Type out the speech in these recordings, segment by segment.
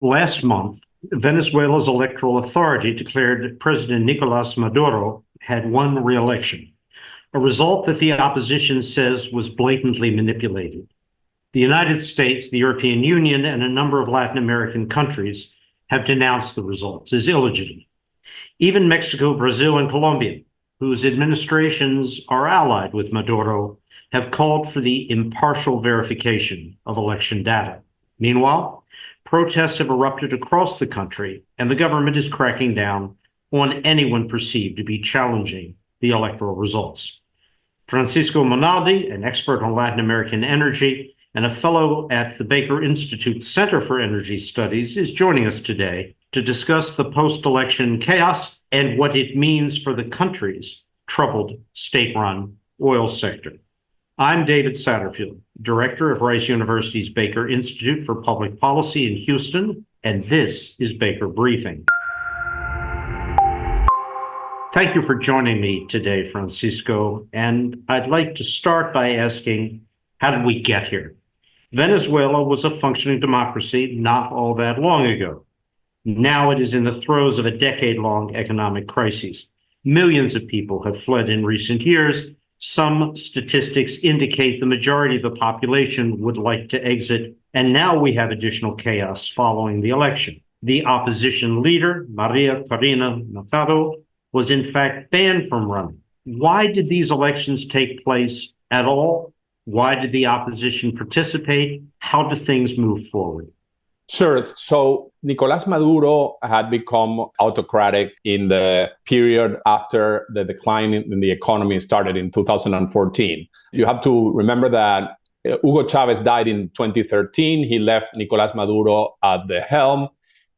Last month, Venezuela's electoral authority declared President Nicolás Maduro had won re-election, a result that the opposition says was blatantly manipulated. The United States, the European Union, and a number of Latin American countries have denounced the results as illegitimate. Even Mexico, Brazil, and Colombia, whose administrations are allied with Maduro, have called for the impartial verification of election data. Meanwhile, protests have erupted across the country, and the government is cracking down on anyone perceived to be challenging the electoral results. Francisco Monaldi, an expert on Latin American energy and a fellow at the Baker Institute Center for Energy Studies, is joining us today to discuss the post-election chaos and what it means for the country's troubled state-run oil sector. I'm David Satterfield, director of Rice University's Baker Institute for Public Policy in Houston, and this is Baker Briefing. Thank you for joining me today, Francisco, and I'd like to start by asking, how did we get here? Venezuela was a functioning democracy not all that long ago. Now it is in the throes of a decade-long economic crisis. Millions of people have fled in recent years. Some statistics indicate the majority of the population would like to exit, and now we have additional chaos following the election. The opposition leader, Maria Corina Machado, was in fact banned from running. Why did these elections take place at all? Why did the opposition participate? How do things move forward? Sure. So Nicolás Maduro had become autocratic in the period after the decline in the economy started in 2014. You have to remember that Hugo Chavez died in 2013. He left Nicolás Maduro at the helm.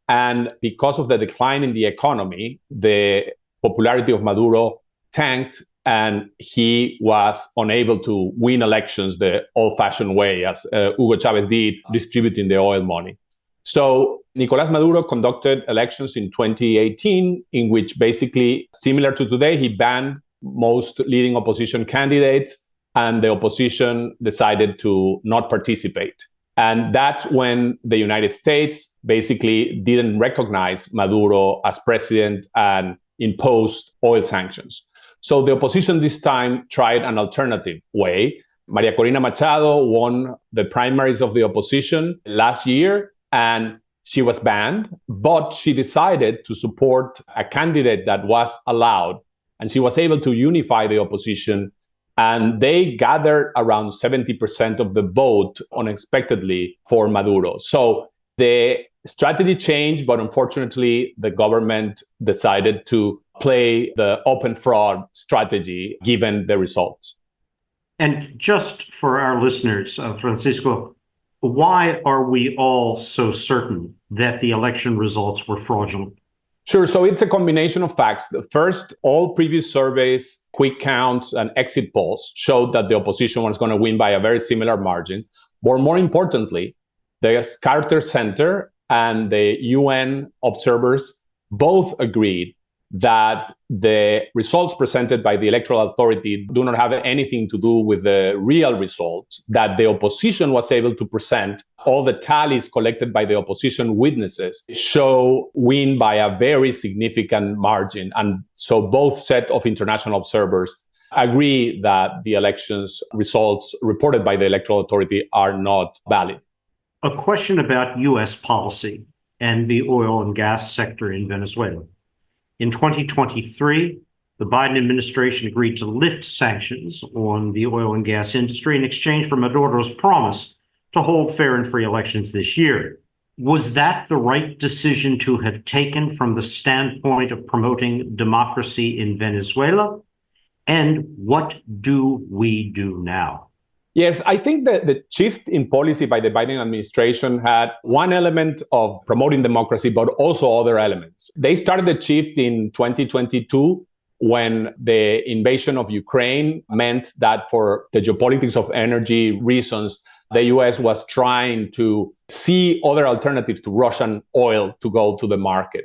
And because of the decline in the economy, the popularity of Maduro tanked, and he was unable to win elections the old-fashioned way, as Hugo Chavez did, distributing the oil money. So Nicolás Maduro conducted elections in 2018, in which basically, similar to today, he banned most leading opposition candidates, and the opposition decided to not participate. And that's when the United States basically didn't recognize Maduro as president and imposed oil sanctions. So the opposition this time tried an alternative way. Maria Corina Machado won the primaries of the opposition last year, and she was banned, but she decided to support a candidate that was allowed, and she was able to unify the opposition, and they gathered around 70% of the vote unexpectedly for Maduro. So the strategy changed, but unfortunately, the government decided to play the open fraud strategy given the results. And just for our listeners, Francisco, why are we all so certain that the election results were fraudulent? Sure. So it's a combination of facts. First, all previous surveys, quick counts, and exit polls showed that the opposition was going to win by a very similar margin. But more importantly, the Carter Center and the UN observers both agreed that the results presented by the electoral authority do not have anything to do with the real results, that the opposition was able to present. All the tallies collected by the opposition witnesses show win by a very significant margin. And so both set of international observers agree that the elections results reported by the electoral authority are not valid. A question about U.S. policy and the oil and gas sector in Venezuela. In 2023, the Biden administration agreed to lift sanctions on the oil and gas industry in exchange for Maduro's promise to hold fair and free elections this year. Was that the right decision to have taken from the standpoint of promoting democracy in Venezuela? And what do we do now? Yes, I think that the shift in policy by the Biden administration had one element of promoting democracy, but also other elements. They started the shift in 2022 when the invasion of Ukraine meant that for the geopolitics of energy reasons, the US was trying to see other alternatives to Russian oil to go to the market.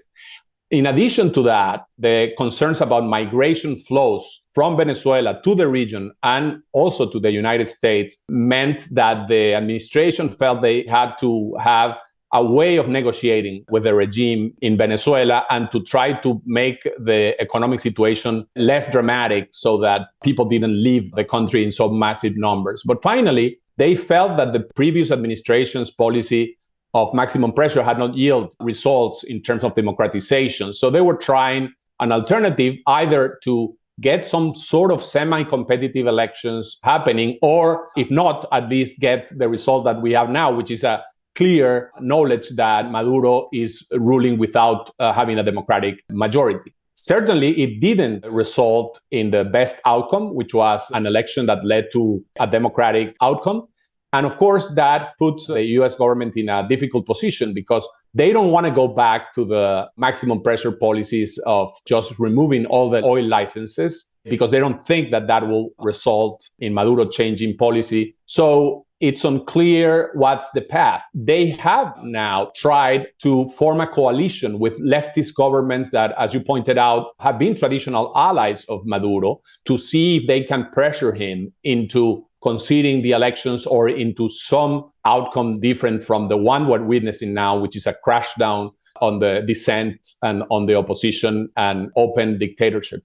In addition to that, the concerns about migration flows from Venezuela to the region and also to the United States meant that the administration felt they had to have a way of negotiating with the regime in Venezuela and to try to make the economic situation less dramatic so that people didn't leave the country in so massive numbers. But finally, they felt that the previous administration's policy of maximum pressure had not yielded results in terms of democratization. So they were trying an alternative, either to get some sort of semi-competitive elections happening, or if not, at least get the result that we have now, which is a clear knowledge that Maduro is ruling without having a democratic majority. Certainly, it didn't result in the best outcome, which was an election that led to a democratic outcome. And of course, that puts the US government in a difficult position because they don't want to go back to the maximum pressure policies of just removing all the oil licenses because they don't think that that will result in Maduro changing policy. So it's unclear what's the path. They have now tried to form a coalition with leftist governments that, as you pointed out, have been traditional allies of Maduro to see if they can pressure him into conceding the elections or into some outcome different from the one we're witnessing now, which is a crash down on the dissent and on the opposition and open dictatorship.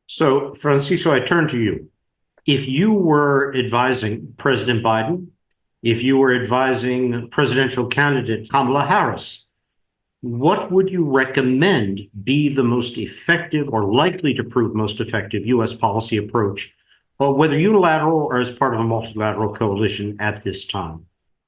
So, Francisco, I turn to you. If you were advising President Biden, if you were advising presidential candidate Kamala Harris, what would you recommend be the most effective or likely to prove most effective U.S. policy approach, whether unilateral or as part of a multilateral coalition at this time?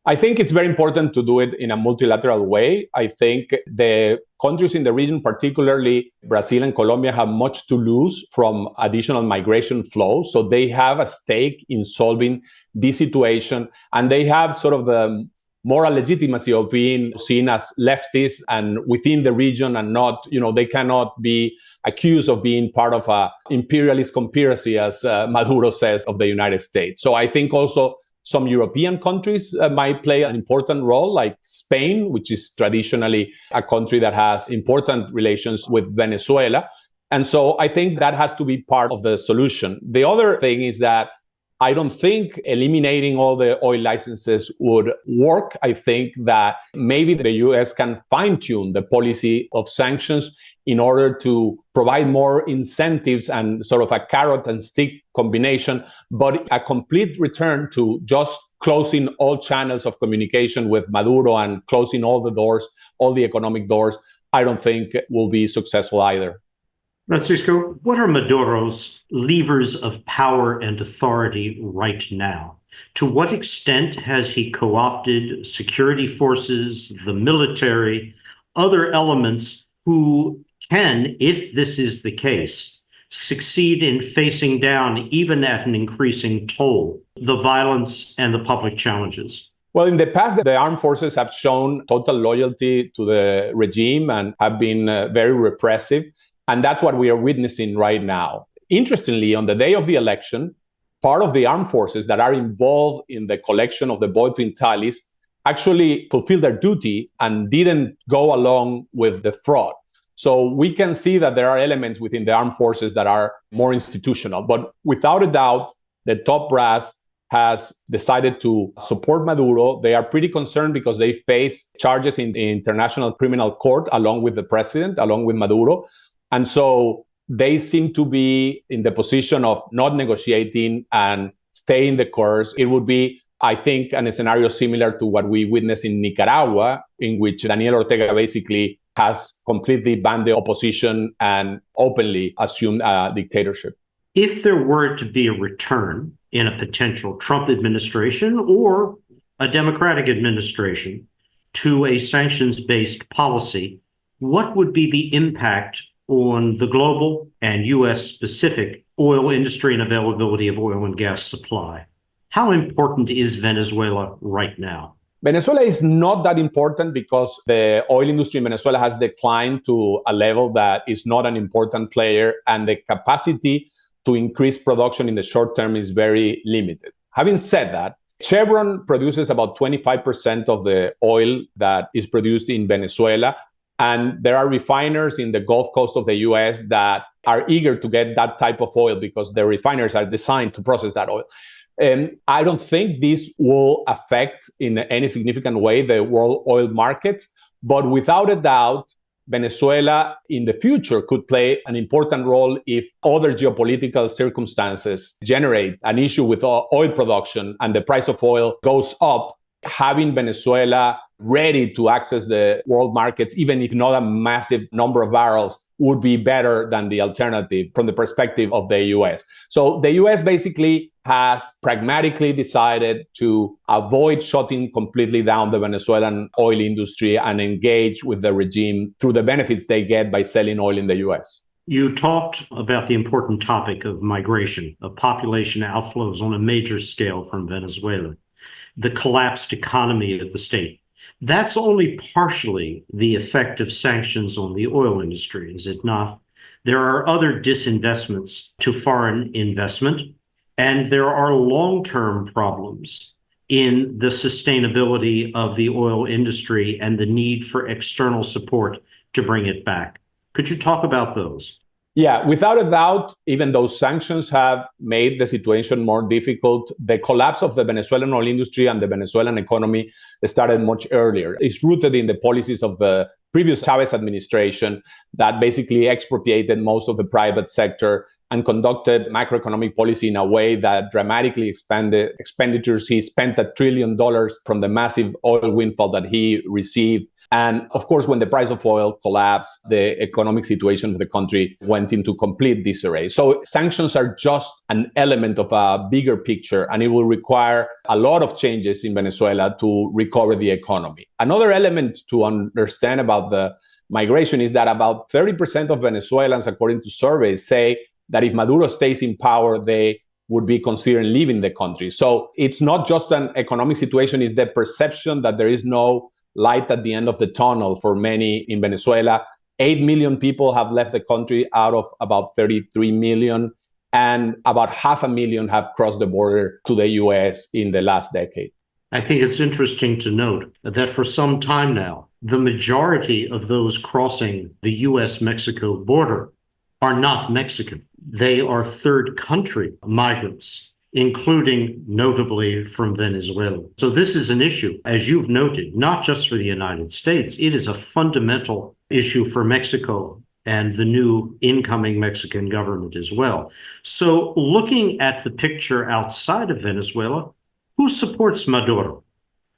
I think it's very important to do it in a multilateral way. I think the countries in the region, particularly Brazil and Colombia, have much to lose from additional migration flow. So they have a stake in solving this situation, and they have sort of the moral legitimacy of being seen as leftists and within the region, and not, they cannot be accused of being part of a imperialist conspiracy, as Maduro says, of the United States. So I think also some European countries might play an important role, like Spain, which is traditionally a country that has important relations with Venezuela. And so I think that has to be part of the solution. The other thing is that I don't think eliminating all the oil licenses would work. I think that maybe the US can fine-tune the policy of sanctions in order to provide more incentives and sort of a carrot and stick combination, but a complete return to just closing all channels of communication with Maduro and closing all the doors, all the economic doors, I don't think will be successful either. Francisco, what are Maduro's levers of power and authority right now? To what extent has he co-opted security forces, the military, other elements who can, if this is the case, succeed in facing down, even at an increasing toll, the violence and the public challenges? Well, in the past, the armed forces have shown total loyalty to the regime and have been very repressive. And that's what we are witnessing right now. Interestingly, on the day of the election, part of the armed forces that are involved in the collection of the voting tallies actually fulfilled their duty and didn't go along with the fraud. So we can see that there are elements within the armed forces that are more institutional. But without a doubt, the top brass has decided to support Maduro. They are pretty concerned because they face charges in the International Criminal Court along with the president, along with Maduro. And so they seem to be in the position of not negotiating and staying the course. It would be, I think, a scenario similar to what we witnessed in Nicaragua, in which Daniel Ortega basically has completely banned the opposition and openly assumed a dictatorship. If there were to be a return in a potential Trump administration or a Democratic administration to a sanctions-based policy, what would be the impact on the global and U.S.-specific oil industry and availability of oil and gas supply? How important is Venezuela right now? Venezuela is not that important because the oil industry in Venezuela has declined to a level that is not an important player, and the capacity to increase production in the short term is very limited. Having said that, Chevron produces about 25% of the oil that is produced in Venezuela. And there are refiners in the Gulf Coast of the US that are eager to get that type of oil because the refiners are designed to process that oil. And I don't think this will affect in any significant way the world oil market, but without a doubt, Venezuela in the future could play an important role if other geopolitical circumstances generate an issue with oil production and the price of oil goes up. Having Venezuela ready to access the world markets, even if not a massive number of barrels, would be better than the alternative from the perspective of the US. So the US basically has pragmatically decided to avoid shutting completely down the Venezuelan oil industry and engage with the regime through the benefits they get by selling oil in the US. You talked about the important topic of migration, of population outflows on a major scale from Venezuela, the collapsed economy of the state. That's only partially the effect of sanctions on the oil industry, is it not? There are other disinvestments to foreign investment, and there are long-term problems in the sustainability of the oil industry and the need for external support to bring it back. Could you talk about those? Yeah, without a doubt, even though sanctions have made the situation more difficult, the collapse of the Venezuelan oil industry and the Venezuelan economy started much earlier. It's rooted in the policies of the previous Chavez administration that basically expropriated most of the private sector and conducted macroeconomic policy in a way that dramatically expanded expenditures. He spent $1 trillion from the massive oil windfall that he received. And of course, when the price of oil collapsed, the economic situation of the country went into complete disarray. So sanctions are just an element of a bigger picture, and it will require a lot of changes in Venezuela to recover the economy. Another element to understand about the migration is that about 30% of Venezuelans, according to surveys, say that if Maduro stays in power, they would be considering leaving the country. So it's not just an economic situation, it's the perception that there is no light at the end of the tunnel for many in Venezuela. 8 million people have left the country out of about 33 million, and about 500,000 have crossed the border to the US in the last decade. I think it's interesting to note that for some time now, the majority of those crossing the US-Mexico border are not Mexican. They are third country migrants, including notably from Venezuela. So this is an issue, as you've noted, not just for the United States. It is a fundamental issue for Mexico and the new incoming Mexican government as well. So looking at the picture outside of Venezuela, who supports Maduro?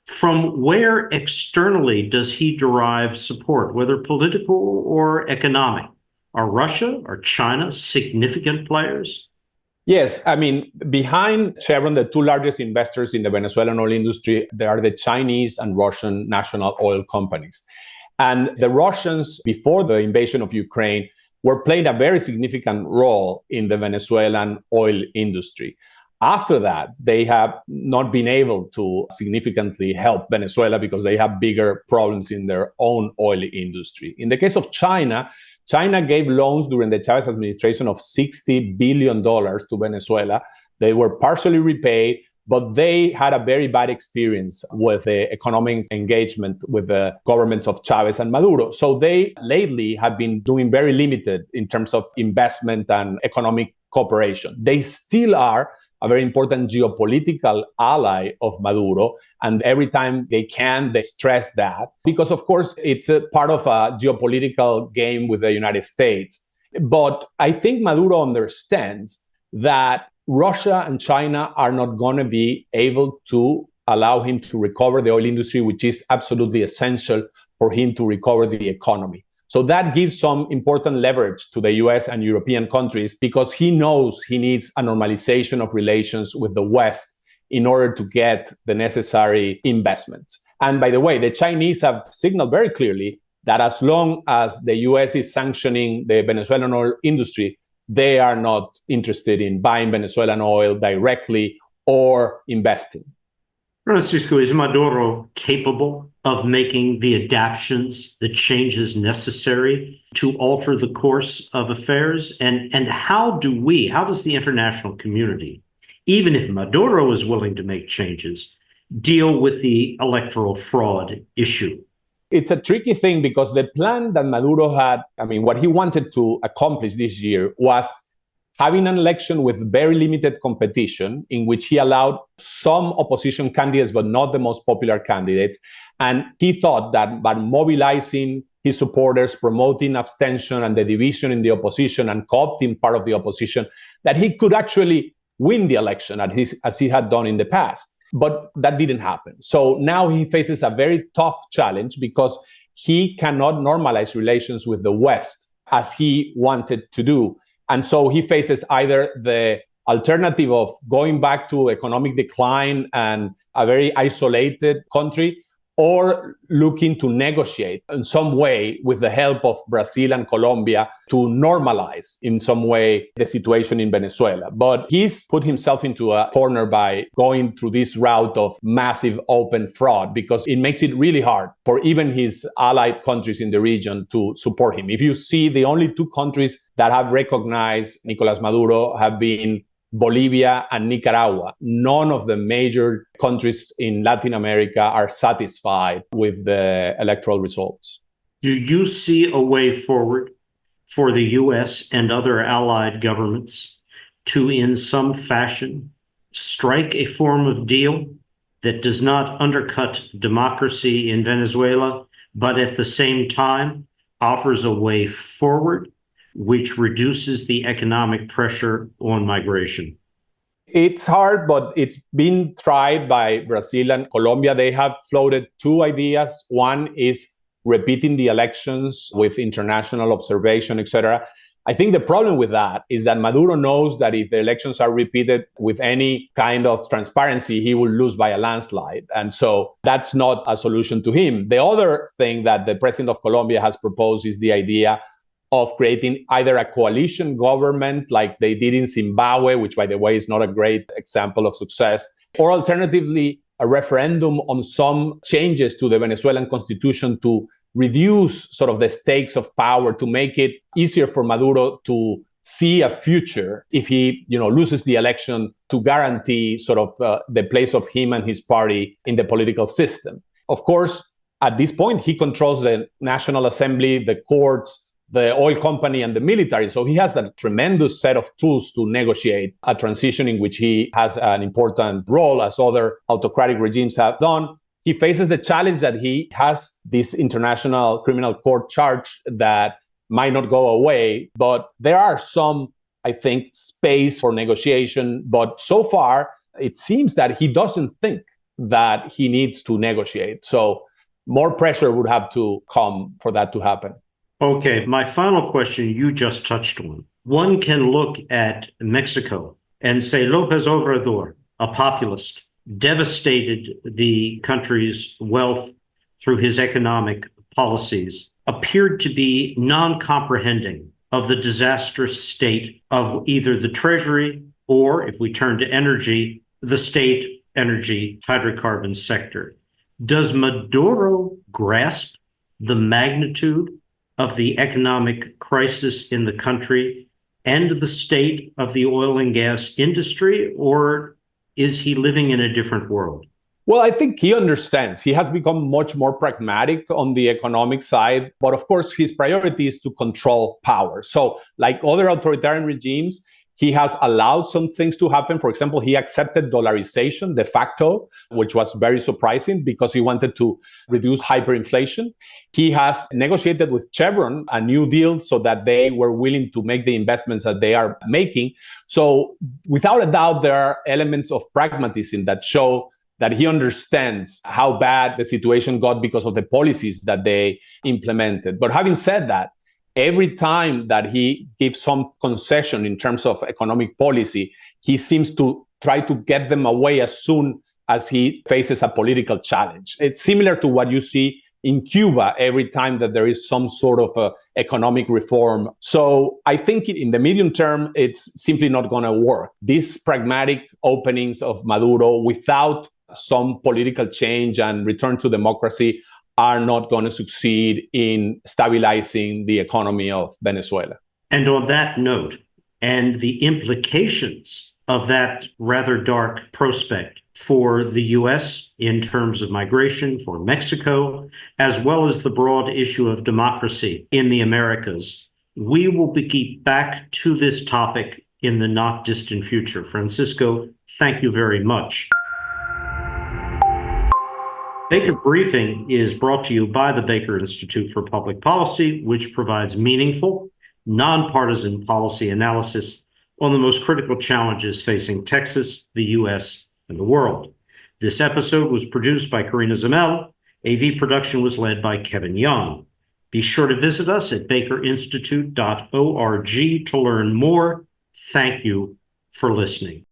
From where externally does he derive support, whether political or economic? Are Russia or China significant players? Yes, I mean, behind Chevron, the two largest investors in the Venezuelan oil industry, there are the Chinese and Russian national oil companies. And the Russians, before the invasion of Ukraine, were playing a very significant role in the Venezuelan oil industry. After that, they have not been able to significantly help Venezuela because they have bigger problems in their own oil industry. In the case of China, China gave loans during the Chavez administration of $60 billion to Venezuela. They were partially repaid, but they had a very bad experience with the economic engagement with the governments of Chavez and Maduro. So they lately have been doing very limited in terms of investment and economic cooperation. They still are a very important geopolitical ally of Maduro. And every time they can, they stress that because, of course, it's a part of a geopolitical game with the United States. But I think Maduro understands that Russia and China are not going to be able to allow him to recover the oil industry, which is absolutely essential for him to recover the economy. So that gives some important leverage to the US and European countries because he knows he needs a normalization of relations with the West in order to get the necessary investments. And by the way, the Chinese have signaled very clearly that as long as the US is sanctioning the Venezuelan oil industry, they are not interested in buying Venezuelan oil directly or investing. Francisco, is Maduro capable of making the adaptions, the changes necessary to alter the course of affairs? And how does the international community, even if Maduro is willing to make changes, deal with the electoral fraud issue? It's a tricky thing because the plan that Maduro had, what he wanted to accomplish this year was having an election with very limited competition in which he allowed some opposition candidates, but not the most popular candidates. And he thought that by mobilizing his supporters, promoting abstention and the division in the opposition and co-opting part of the opposition, that he could actually win the election as he had done in the past. But that didn't happen. So now he faces a very tough challenge because he cannot normalize relations with the West as he wanted to do. And so he faces either the alternative of going back to economic decline and a very isolated country, or looking to negotiate in some way with the help of Brazil and Colombia to normalize in some way the situation in Venezuela. But he's put himself into a corner by going through this route of massive open fraud, because it makes it really hard for even his allied countries in the region to support him. If you see, the only two countries that have recognized Nicolás Maduro have been Bolivia and Nicaragua. None of the major countries in Latin America are satisfied with the electoral results. Do you see a way forward for the U.S. and other allied governments to, in some fashion, strike a form of deal that does not undercut democracy in Venezuela, but at the same time offers a way forward which reduces the economic pressure on migration? It's hard, but it's been tried by Brazil and Colombia. They have floated two ideas. One is repeating the elections with international observation, etc. I think the problem with that is that Maduro knows that if the elections are repeated with any kind of transparency, he will lose by a landslide. And so that's not a solution to him. The other thing that the president of Colombia has proposed is the idea of creating either a coalition government like they did in Zimbabwe, which, by the way, is not a great example of success, or alternatively, a referendum on some changes to the Venezuelan constitution to reduce sort of the stakes of power, to make it easier for Maduro to see a future if he, loses the election, to guarantee sort of the place of him and his party in the political system. Of course, at this point, he controls the National Assembly, the courts, the oil company, and the military. So he has a tremendous set of tools to negotiate a transition in which he has an important role, as other autocratic regimes have done. He faces the challenge that he has this international criminal court charge that might not go away. But there are some, I think, space for negotiation. But so far, it seems that he doesn't think that he needs to negotiate. So more pressure would have to come for that to happen. Okay, my final question you just touched on. One can look at Mexico and say López Obrador, a populist, devastated the country's wealth through his economic policies, appeared to be non-comprehending of the disastrous state of either the Treasury or, if we turn to energy, the state energy hydrocarbon sector. Does Maduro grasp the magnitude of the economic crisis in the country and the state of the oil and gas industry, or is he living in a different world? Well, I think he understands. He has become much more pragmatic on the economic side, but of course his priority is to control power. So like other authoritarian regimes, he has allowed some things to happen. For example, he accepted dollarization de facto, which was very surprising because he wanted to reduce hyperinflation. He has negotiated with Chevron a new deal so that they were willing to make the investments that they are making. So without a doubt, there are elements of pragmatism that show that he understands how bad the situation got because of the policies that they implemented. But having said that, every time that he gives some concession in terms of economic policy, he seems to try to get them away as soon as he faces a political challenge. It's similar to what you see in Cuba every time that there is some sort of economic reform. So I think in the medium term, it's simply not going to work. These pragmatic openings of Maduro without some political change and return to democracy are not going to succeed in stabilizing the economy of Venezuela. And on that note, and the implications of that rather dark prospect for the U.S. in terms of migration, for Mexico, as well as the broad issue of democracy in the Americas, we will be back to this topic in the not distant future. Francisco, thank you very much. Baker Briefing is brought to you by the Baker Institute for Public Policy, which provides meaningful, nonpartisan policy analysis on the most critical challenges facing Texas, the U.S., and the world. This episode was produced by Karina Zamel. AV production was led by Kevin Young. Be sure to visit us at bakerinstitute.org to learn more. Thank you for listening.